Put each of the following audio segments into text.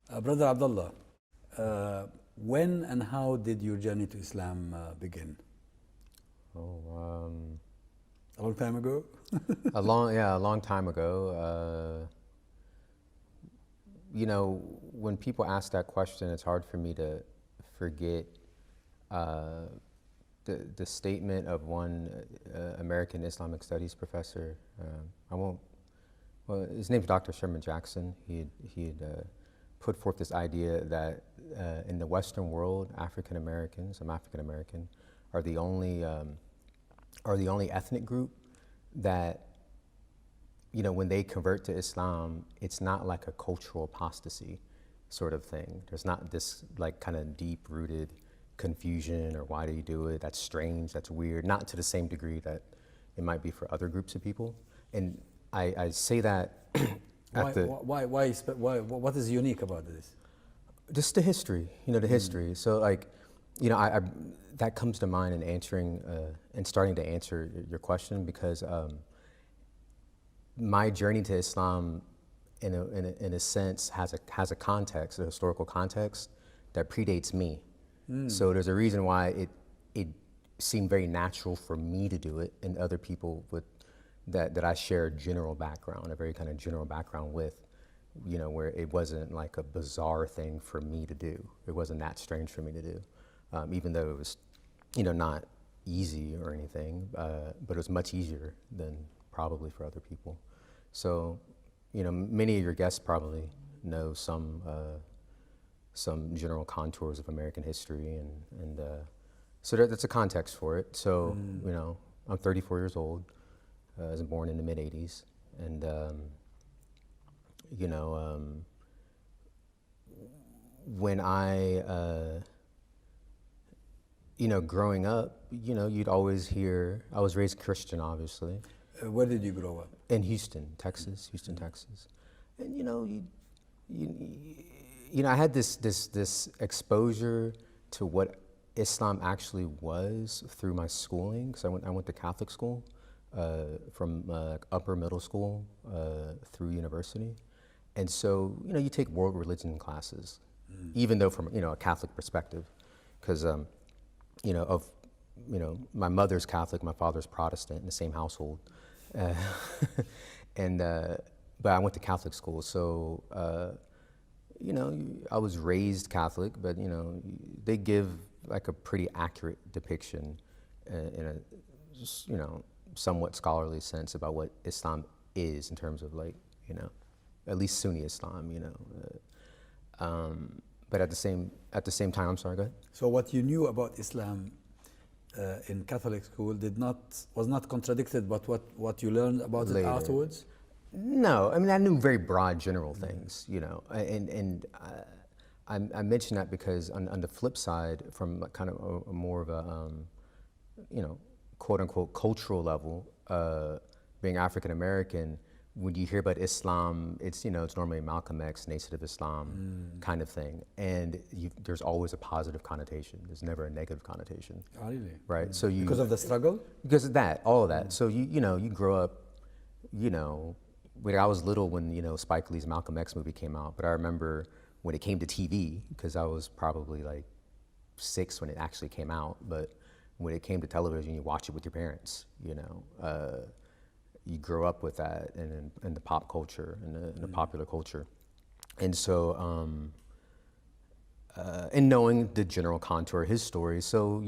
Brother Abdullah, when and how did your journey to Islam begin? Oh, A long time ago? a long time ago. When people ask that question, it's hard for me to forget uh, the statement of one American Islamic Studies professor. I won't. Well, his name's Dr. Sherman Jackson. He had put forth this idea that in the Western world, African Americans, I'm African American, are the only ethnic group that, when they convert to Islam, it's not like a cultural apostasy sort of thing. There's not this like kind of deep-rooted confusion or why do you do it? That's strange, that's weird. Not to the same degree that it might be for other groups of people. And I say that What is unique about this? just the history, the history. So like, I that comes to mind in answering and starting to answer your question because my journey to Islam, in a sense, has a context, a historical context that predates me. So there's a reason why it seemed very natural for me to do it, and other people that I share a general background, a very kind of general background with, where it wasn't like a bizarre thing for me to do. It wasn't that strange for me to do, even though it was, not easy or anything, but it was much easier than probably for other people. So, many of your guests probably know some general contours of American history, and so that's a context for it. So, I'm 34 years old. I was born in the mid-'80s, and when growing up, you'd always hear, I was raised Christian, obviously. Where did you grow up? In Houston, Texas, Texas. And I had this exposure to what Islam actually was through my schooling, because I went to Catholic school. From upper middle school through university. And so, you take world religion classes, even though from, a Catholic perspective, because, my mother's Catholic, my father's Protestant in the same household. But I went to Catholic school, so, I was raised Catholic, but, they give like a pretty accurate depiction in a, somewhat scholarly sense about what Islam is in terms of like, at least Sunni Islam, but at the same time, I'm sorry, go ahead. So what you knew about Islam in Catholic school was not contradicted, but what you learned about Later. it afterwards? No, I mean, I knew very broad general things, and I mention that because on the flip side, from kind of a more of a, quote unquote cultural level, being African American, when you hear about Islam, it's normally Malcolm X, Nation of Islam kind of thing, and there's always a positive connotation. There's never a negative connotation. Oh, really? Right. So because of the struggle? Because of that, all of that. So you grow up, when I was little when Spike Lee's Malcolm X movie came out, but I remember when it came to TV, because I was probably like 6 when it actually came out, but when it came to television, you watch it with your parents, you grow up with that in the pop culture and the popular culture. And so, and knowing the general contour of his story, so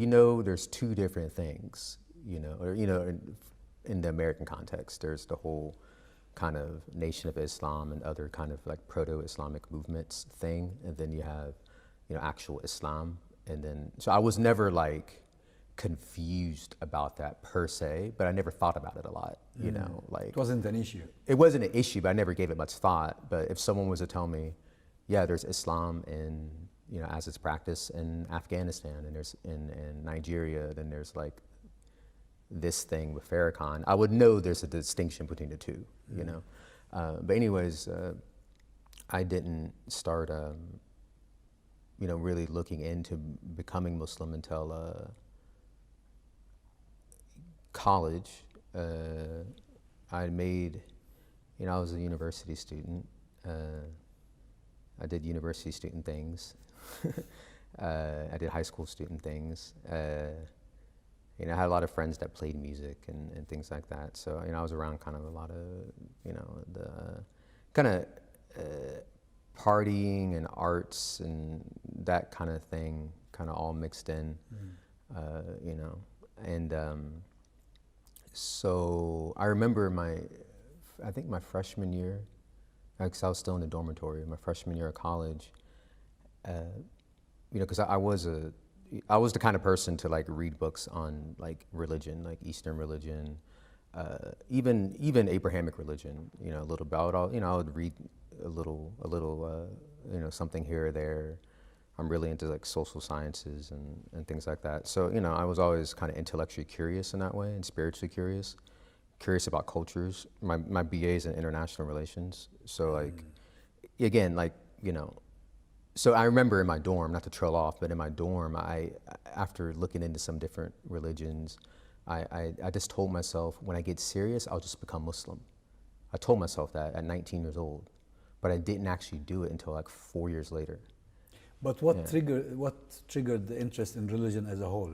there's two different things, in the American context. There's the whole kind of Nation of Islam and other kind of like proto-Islamic movements thing, and then you have, actual Islam. And then, so I was never like confused about that per se, but I never thought about it a lot, like. It wasn't an issue. It wasn't an issue, but I never gave it much thought. But if someone was to tell me, yeah, there's Islam in, as it's practiced in Afghanistan, and there's in Nigeria, then there's like this thing with Farrakhan, I would know there's a distinction between the two, But anyways, I didn't start, really looking into becoming Muslim until college. I made, I was a university student, I did university student things. I did high school student things. You know, I had a lot of friends that played music and things like that. So, you know, I was around kind of a lot of, you know, the kind of partying and arts and that kind of thing, kind of all mixed in, you know. And so I remember I think my freshman year, because I was still in the dormitory, my freshman year of college, you know, because I was the kind of person to like read books on like religion, like Eastern religion, even Abrahamic religion, you know, a little about, you know, I would read a little, you know, something here or there. I'm really into like social sciences and things like that. So, you know, I was always kind of intellectually curious in that way and spiritually curious about cultures. My BA is in international relations. So like, again, like, you know, so I remember in my dorm, not to trail off, but in my dorm, after looking into some different religions, I just told myself, when I get serious, I'll just become Muslim. I told myself that at 19 years old, but I didn't actually do it until like 4 years later. But what triggered the interest in religion as a whole?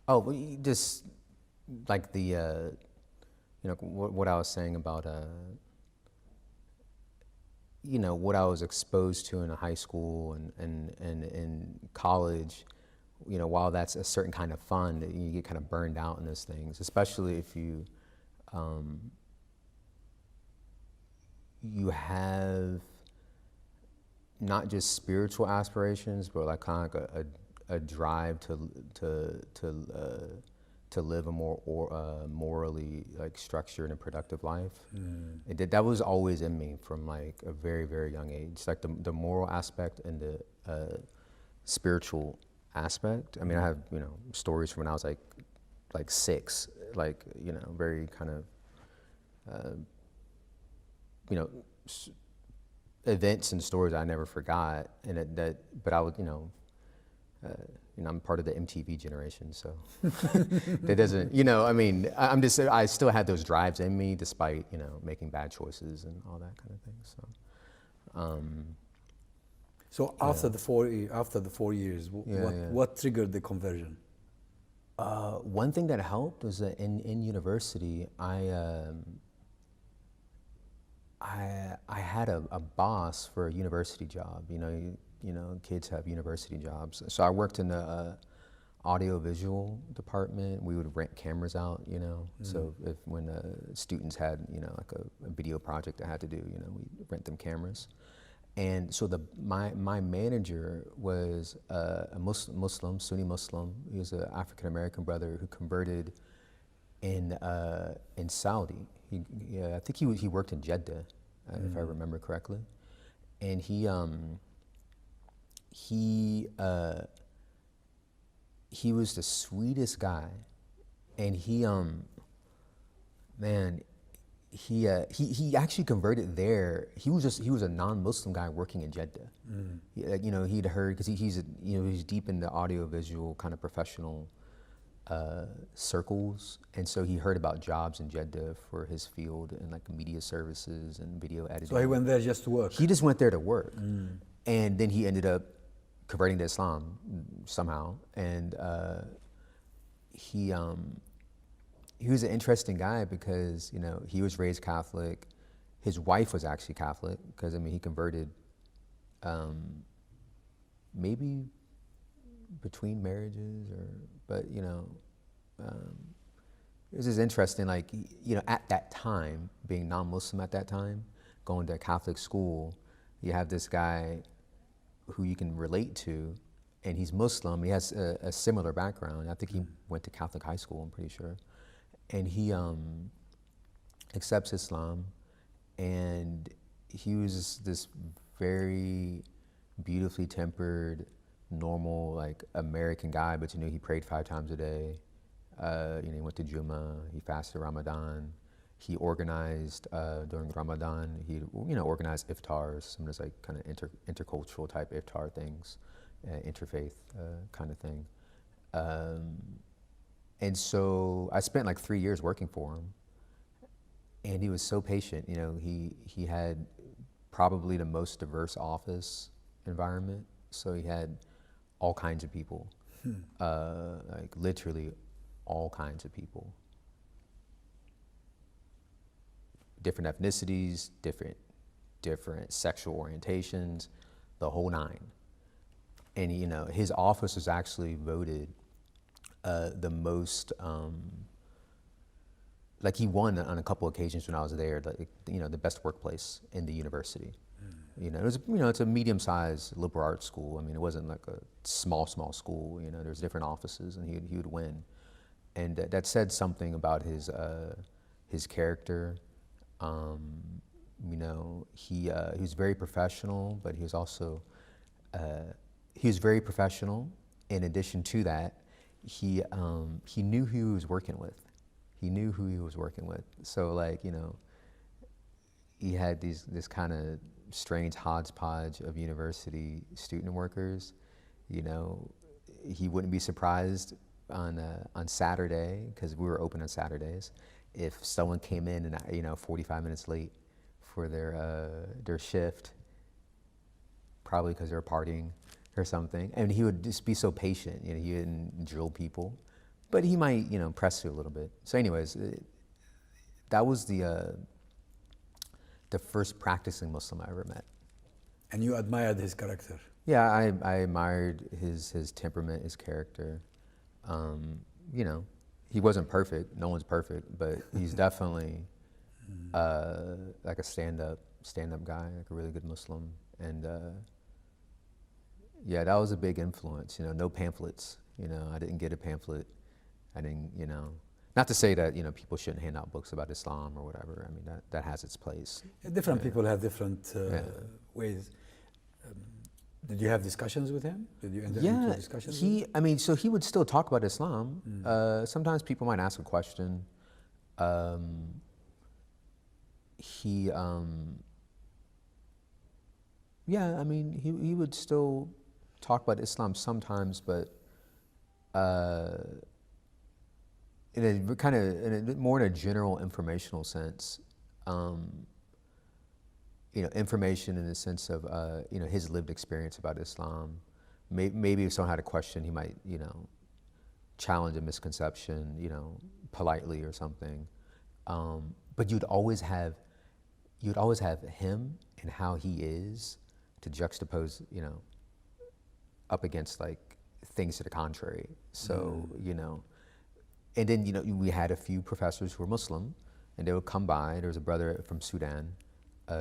Oh, well, just like the, you know, what I was saying about, you know, what I was exposed to in high school and in college, you know, while that's a certain kind of fun, you get kind of burned out in those things, especially if you have not just spiritual aspirations, but like kind of like a drive to live a more morally like structured and productive life. That was always in me from like a very, very young age. Like the moral aspect and the spiritual aspect. I mean, I have, you know, stories from when I was like 6, like, you know, very kind of, you know, events and stories I never forgot, and but I would, you know, I'm part of the MTV generation, so that doesn't, you know, I mean, I still had those drives in me despite, you know, making bad choices and all that kind of thing. So, after the 4 years, what triggered the conversion? One thing that helped was that in university, I had a boss for a university job. You know, kids have university jobs. So I worked in the audio-visual department. We would rent cameras out, you know. So when students had, you know, like a video project they had to do, you know, we rent them cameras. And so my manager was a Muslim, Sunni Muslim. He was an African-American brother who converted in Saudi. I think he worked in Jeddah, if I remember correctly. And he was the sweetest guy, and he actually converted there. He was a non-Muslim guy working in Jeddah. You know, he'd heard, because he's deep in the audio-visual kind of professional circles, and so he heard about jobs in Jeddah for his field and like media services and video editing. So he went there just to work? He just went there to work. And then he ended up converting to Islam somehow. And he was an interesting guy because, you know, he was raised Catholic. His wife was actually Catholic because, I mean, he converted maybe between marriages, but you know, it was just interesting, like, you know, at that time, being non-Muslim at that time, going to a Catholic school, you have this guy who you can relate to, and he's Muslim. He has a similar background. I think he went to Catholic high school, I'm pretty sure. And he accepts Islam, and he was this very beautifully tempered, normal, like American guy, but you know, he prayed 5 times a day. You know, he went to Jummah, he fasted Ramadan. He organized during Ramadan, he, you know, organized iftars, some of those like kind of intercultural type iftar things, interfaith kind of thing. And so I spent like 3 years working for him, and he was so patient. You know, he had probably the most diverse office environment. So he had all kinds of people, like literally all kinds of people. Different ethnicities, different sexual orientations, the whole nine. And you know, his office was actually voted the most, like he won on a couple occasions when I was there, like, you know, the best workplace in the university. You know, it was, you know, it's a medium-sized liberal arts school. I mean, it wasn't like a small school. You know, there's different offices, and he would win, and that said something about his character. You know, he was very professional, but he was also very professional. In addition to that, he knew who he was working with. He knew who he was working with. So, like, you know, he had this kind of strange hodgepodge of university student workers. You know, he wouldn't be surprised on Saturday, because we were open on Saturdays, if someone came in and, you know, 45 minutes late for their shift, probably because they were partying or something. And he would just be so patient. You know, he didn't drill people, but he might, you know, press you a little bit. So anyways, that was the first practicing Muslim I ever met. And you admired his character? Yeah, I admired his temperament, his character. You know, he wasn't perfect. No one's perfect, but he's definitely like a stand-up guy, like a really good Muslim. And yeah, that was a big influence. You know, no pamphlets. You know, I didn't get a pamphlet. I didn't, you know, not to say that, you know, people shouldn't hand out books about Islam or whatever. I mean, that has its place. Different people have different ways. Did you have discussions with him? Did you enter into discussions? I mean, so he would still talk about Islam. Sometimes people might ask a question. Yeah, I mean, he would still talk about Islam sometimes, but in a kind of more in a general informational sense. You know, information in the sense of you know, his lived experience about Islam. Maybe if someone had a question, he might, you know, challenge a misconception, you know, politely or something. But you'd always have him and how he is to juxtapose, you know, up against like things to the contrary. So, you know, and then, you know, we had a few professors who were Muslim, and they would come by. There was a brother from Sudan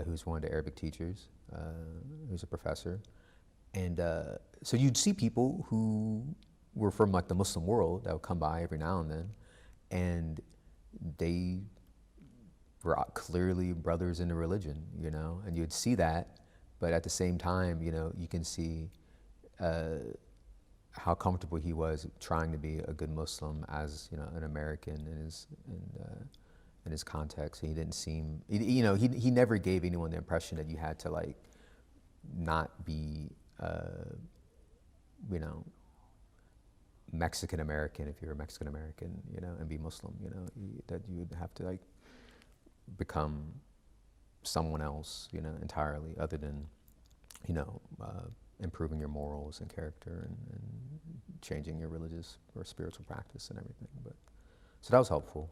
who's one of the Arabic teachers, who's a professor. And so you'd see people who were from like the Muslim world that would come by every now and then, and they were clearly brothers in the religion, you know, and you'd see that, but at the same time, you know, you can see how comfortable he was trying to be a good Muslim as, you know, an American in his context. He didn't seem, you know, he never gave anyone the impression that you had to like not be, you know, Mexican American if you're a Mexican American, you know, and be Muslim, you know, that you would have to like become someone else, you know, entirely, other than, you know, improving your morals and character and changing your religious or spiritual practice and everything. But so that was helpful.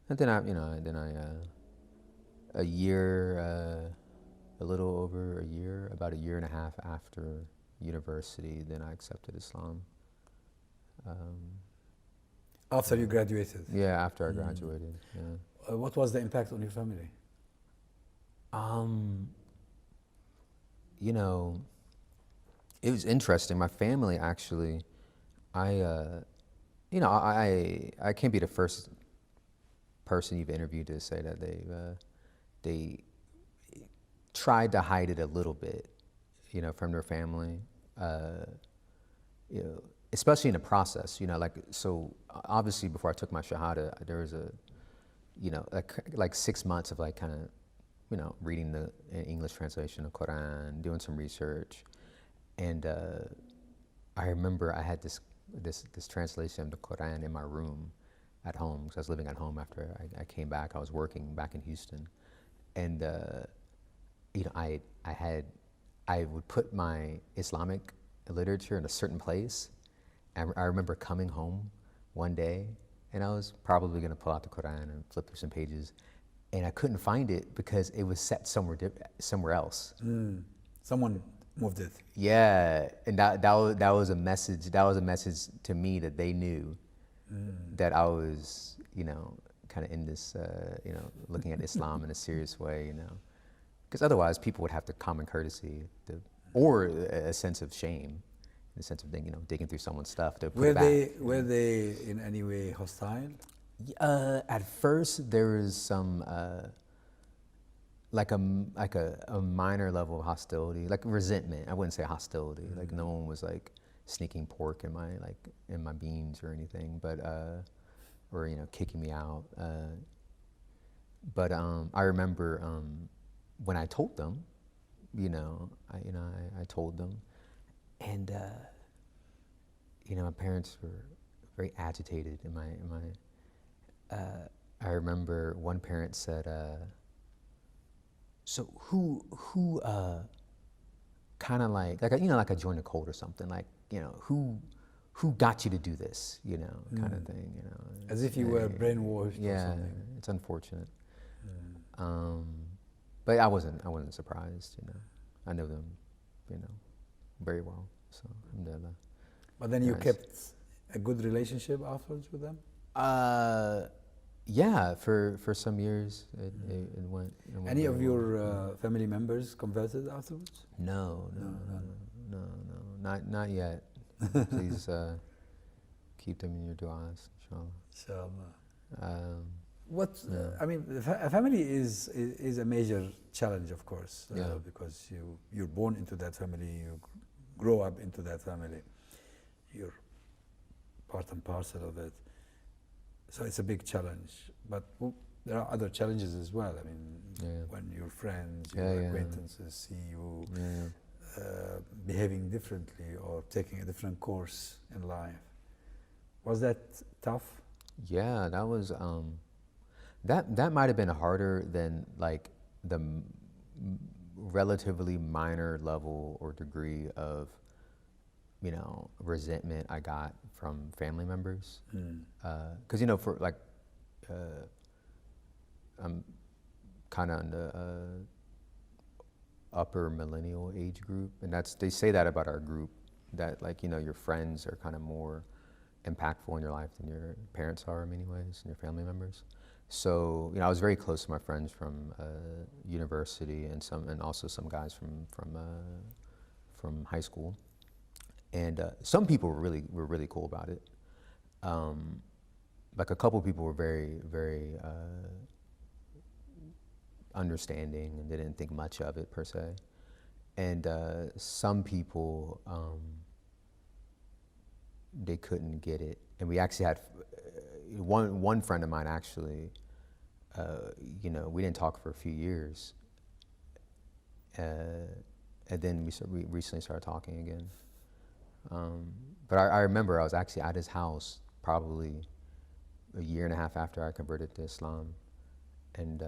And then a little over a year, about a year and a half after university, then I accepted Islam. After you graduated? Yeah, after I graduated, yeah. What was the impact on your family? You know, it was interesting. My family actually, you know, I can't be the first person you've interviewed to say that they tried to hide it a little bit, you know, from their family, you know, especially in the process, you know, like, so obviously before I took my Shahada, there was you know, like 6 months of like kind of, you know, reading the English translation of Quran, doing some research. And I remember I had this translation of the Quran in my room at home, because I was living at home after I came back. I was working back in Houston. And, you know, I I would put my Islamic literature in a certain place. And I remember coming home one day, and I was probably going to pull out the Quran and flip through some pages, and I couldn't find it because it was set somewhere else. Someone moved it. Yeah, and that was a message. That was a message to me that they knew that I was, kind of in this, looking at Islam in a serious way, because otherwise people would have the common courtesy or a sense of shame, in the sense of digging through someone's stuff to put it back. Were they in any way hostile? At first, there was some like a minor level of hostility, like resentment. I wouldn't say hostility. Like no one was like sneaking pork in my beans or anything, but or kicking me out. But I remember when I told them, I told them, and my parents were very agitated. I remember one parent said, "So who kind of like I joined a cult or something, like who got you to do this, kind of thing, As if you were brainwashed. Yeah, or something. it's unfortunate. But I wasn't surprised, I know them, very well. So alhamdulillah. But then you kept a good relationship afterwards with them? Yeah, for some years it went. Any of your family members converted afterwards? No, not yet. Please keep them in your du'as, inshallah. Inshallah. I mean, a family is a major challenge, of course, because you're born into that family, you grow up into that family, you're part and parcel of it. So it's a big challenge, but there are other challenges as well. I mean, when your friends, your acquaintances see you behaving differently or taking a different course in life. Was that tough? Yeah, that was, that might have been harder than like the relatively minor level or degree of, resentment I got from family members. Because, for like, I'm kind of in the upper millennial age group, and they say that about our group, that like, your friends are kind of more impactful in your life than your parents are in many ways, and your family members. So, I was very close to my friends from university and also some guys from high school. And some people were really cool about it. Like a couple people were very, very understanding, and they didn't think much of it per se. And some people, they couldn't get it. And we actually had one friend of mine actually, we didn't talk for a few years. And then we recently started talking again. But I remember I was actually at his house probably a year and a half after I converted to Islam, and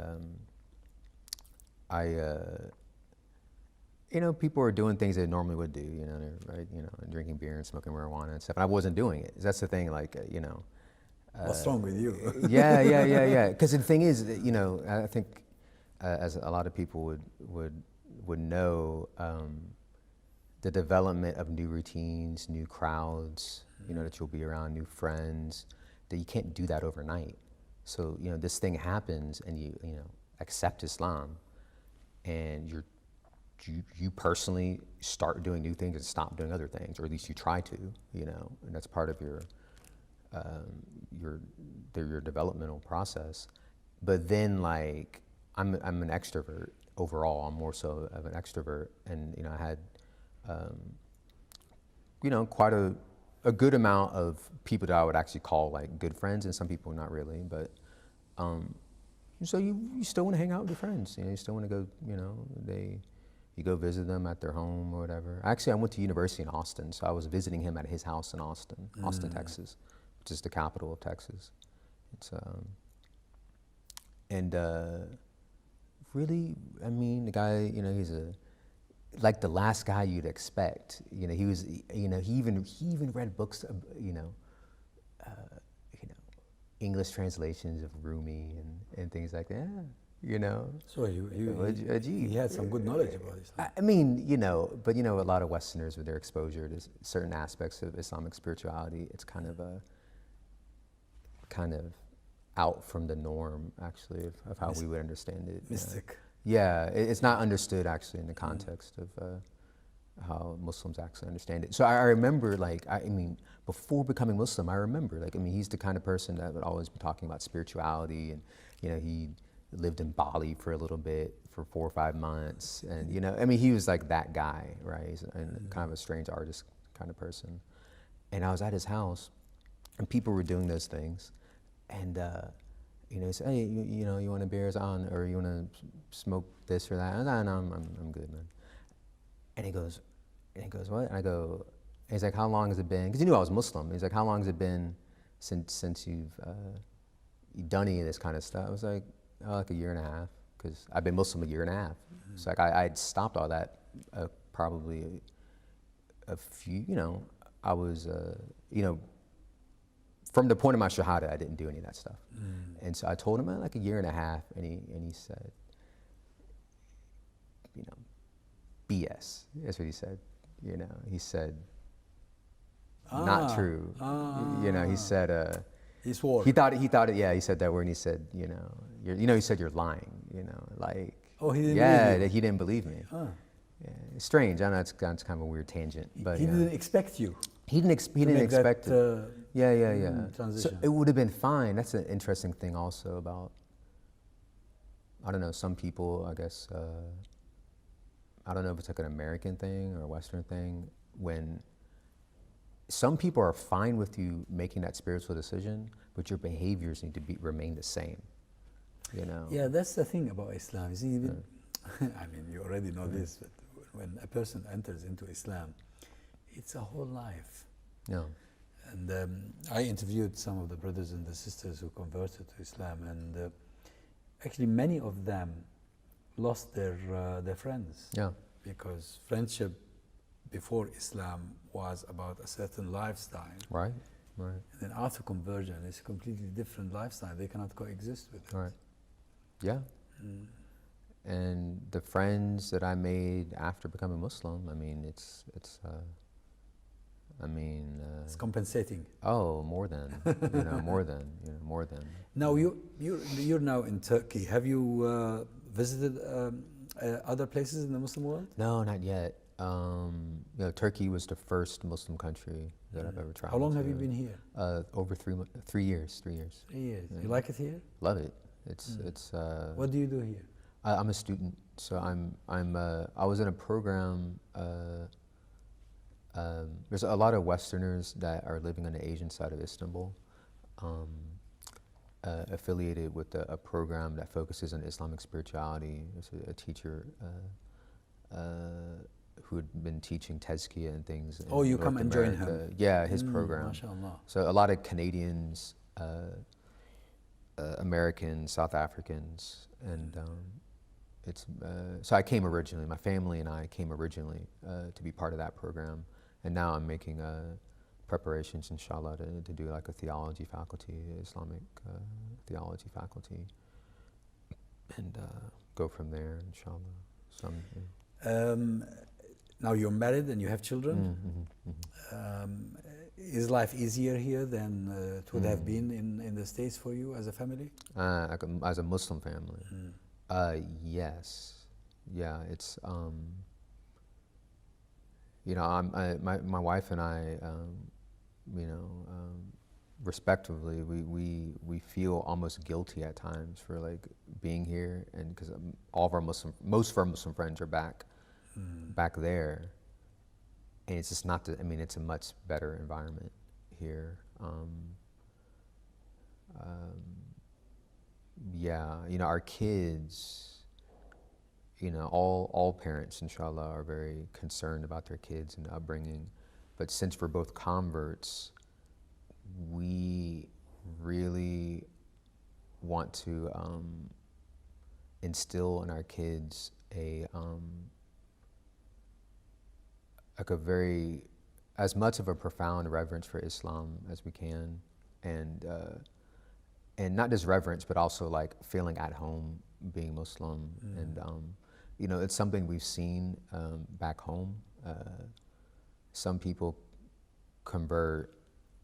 people were doing things they normally would do, right? Drinking beer and smoking marijuana and stuff. And I wasn't doing it. That's the thing, like, What's wrong with you? Yeah. Because the thing is, I think as a lot of people would know, the development of new routines, new crowds, that you'll be around, new friends, that you can't do that overnight. So, this thing happens and you accept Islam, and you personally start doing new things and stop doing other things, or at least you try to, and that's part of your developmental process. But then, like, I'm an extrovert overall. I'm more so of an extrovert, and I had quite a good amount of people that I would actually call like good friends, and some people not really, but so you still want to hang out with your friends, you still want to go, you go visit them at their home or whatever. Actually, I went to university in Austin, so I was visiting him at his house in Austin, Texas, which is the capital of Texas. It's and really, I mean, the guy, like the last guy you'd expect. You know, he was, you know, he even read books, you know, English translations of Rumi and things like that. You know. So he had some good knowledge about Islam. I mean, you know, but you know, a lot of Westerners with their exposure to certain aspects of Islamic spirituality, it's kind of out from the norm, actually, of how we would understand it. Mystic. Yeah, it's not understood actually in the context of how Muslims actually understand it. So I remember, like, I mean, before becoming Muslim, I remember, like, I mean, he's the kind of person that would always be talking about spirituality, and you know, he lived in Bali for a little bit, for 4 or 5 months, and you know, I mean, he was like that guy, right? He's kind of a strange artist kind of person. And I was at his house, and people were doing those things, and you know, he said, "Hey, you know, you want a beer on, or you want to smoke this or that?" No, I'm good, man. And he goes, what? And I go, and he's like, "How long has it been?" Because he knew I was Muslim. He's like, "How long has it been since you've done any of this kind of stuff?" I was like, "Oh, like 1.5 years," because I've been Muslim 1.5 years. Mm-hmm. So like I'd stopped all that probably a few, you know, I was, you know, from the point of my shahada, I didn't do any of that stuff. And so I told him like 1.5 years, and he said, you know, BS. That's what he said. You know, he said, not true. You know, he said, he swore. He thought it. Yeah, he said that word, and he said, you know, he said, "You're lying." You know, like. Oh, he didn't. Yeah, believe you. that he didn't believe me. Huh. Yeah, it's strange. I know it's kind of a weird tangent, but he didn't expect you. He didn't expect it. Yeah. Transition. So it would have been fine. That's an interesting thing also about, I don't know, some people, I guess, I don't know if it's like an American thing or a Western thing, when some people are fine with you making that spiritual decision, but your behaviors need to remain the same, you know? Yeah, that's the thing about Islam. You see, even, I mean, you already know this, but when a person enters into Islam, it's a whole life. Yeah. And I interviewed some of the brothers and the sisters who converted to Islam, and actually many of them lost their friends. Yeah. Because friendship before Islam was about a certain lifestyle. Right. And then after conversion, it's a completely different lifestyle. They cannot coexist with it. Right. Yeah. And the friends that I made after becoming Muslim, I mean, it's compensating. Oh, more than, more than. Now you're now in Turkey. Have you visited other places in the Muslim world? No, not yet. Turkey was the first Muslim country that I've ever traveled to. How long have you been here? Over 3 years. 3 years. 3 years. Yeah. You like it here? Love it. It's. What do you do here? I'm a student, so I was in a program. There's a lot of Westerners that are living on the Asian side of Istanbul, affiliated with a program that focuses on Islamic spirituality. There's a teacher who had been teaching Tezkiah and things. Oh, you come and join him? Yeah, his program. MashaAllah. So a lot of Canadians, Americans, South Africans, and so I came originally. My family and I came originally to be part of that program, and now I'm making preparations, inshallah, to do like a theology faculty, Islamic theology faculty, and go from there, inshallah. Now you're married and you have children. Is life easier here than it would have been in the States for you as a family? As a Muslim family, yes, yeah. It's my wife and I, respectively, we feel almost guilty at times for like being here, and because most of our Muslim friends are back there, and it's just not it's a much better environment here. Our kids, all parents, inshallah, are very concerned about their kids and upbringing, but since we're both converts, we really want to instill in our kids like a very, as much of a profound reverence for Islam as we can, and not just reverence, but also like feeling at home being Muslim. And you know, it's something we've seen back home. Some people convert,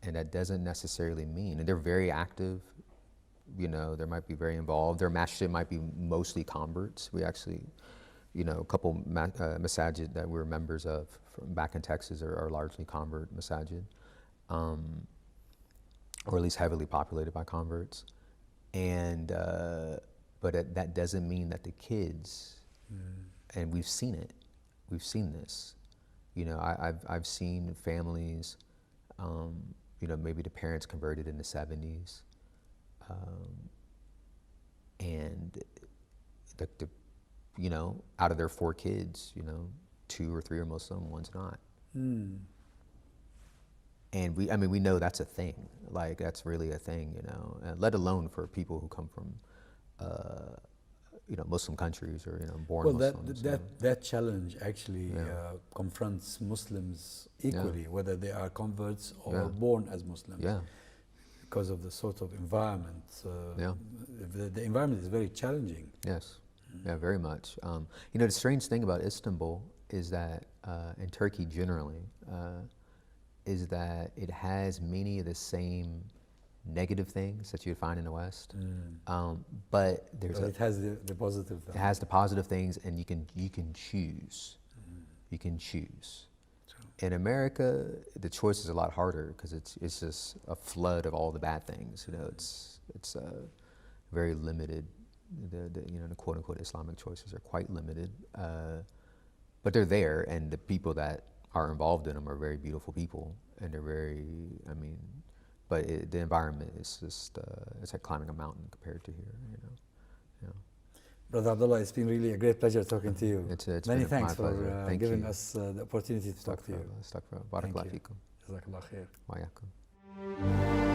and that doesn't necessarily mean, and they're very active, you know, they might be very involved. Their masjid might be mostly converts. We actually, you know, a couple masajid that we're members of from back in Texas are largely convert masajid, or at least heavily populated by converts. And but that doesn't mean that the kids, and we've seen it, we've seen this. You know, I've seen families, you know, maybe the parents converted in the 70s, and the you know, out of their 4 kids, you know, 2 or 3 are Muslim, 1's not. And I mean, we know that's a thing. Like, that's really a thing, you know, let alone for people who come from, you know, Muslim countries or, you know, born Muslims. That challenge actually confronts Muslims equally, whether they are converts or born as Muslims. Because of the sort of environment. The environment is very challenging. Yes. Yeah, very much. You know, the strange thing about Istanbul is that, in Turkey generally, is that it has many of the same negative things that you'd find in the West, but it has the positive things. It has the positive things, and you can choose. You can choose. In America, the choice is a lot harder because it's just a flood of all the bad things. You know, it's very limited. You know, the quote unquote Islamic choices are quite limited, but they're there, and the people that are involved in them are very beautiful people, and they're very, I mean, but the environment is just, it's like climbing a mountain compared to here, you know. Brother Abdullah, it's been really a great pleasure talking to you. It's Many been thanks for giving you. us the opportunity to talk to you. Barakallahu fikum. Jazakallah khair. Wa yakum.